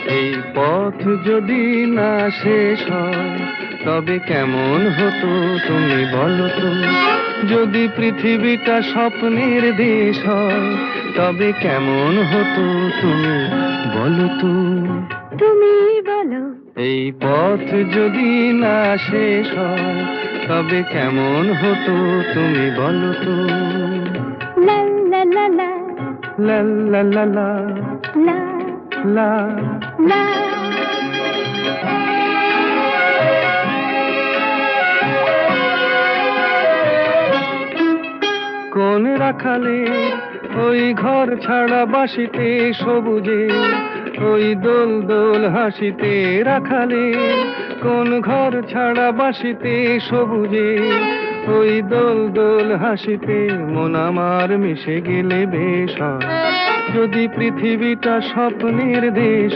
এই পথ যদি না শেষ হয় তবে কেমন হতো তুমি বলো তো। যদি পৃথিবীটা স্বপ্নের দেশ হয় তবে কেমন হতো তুমি বলো তো। তুমি বলো। এই পথ যদি না শেষ হয় তবে কেমন হতো তুমি বলো তো। লা লা লা লা লা লা লা লা লা লা। লা। কোন রাখালে ওই ঘর ছাড়া বাসিতে সবুজে, ওই দোল দোল হাসিতে রাখালে। কোন ঘর ছাড়া বাসিতে সবুজে, ওই দোল দোল হাসিতে মন আমার মিশে গেলে বেশ হয়। যদি পৃথিবীটা স্বপ্নের দেশ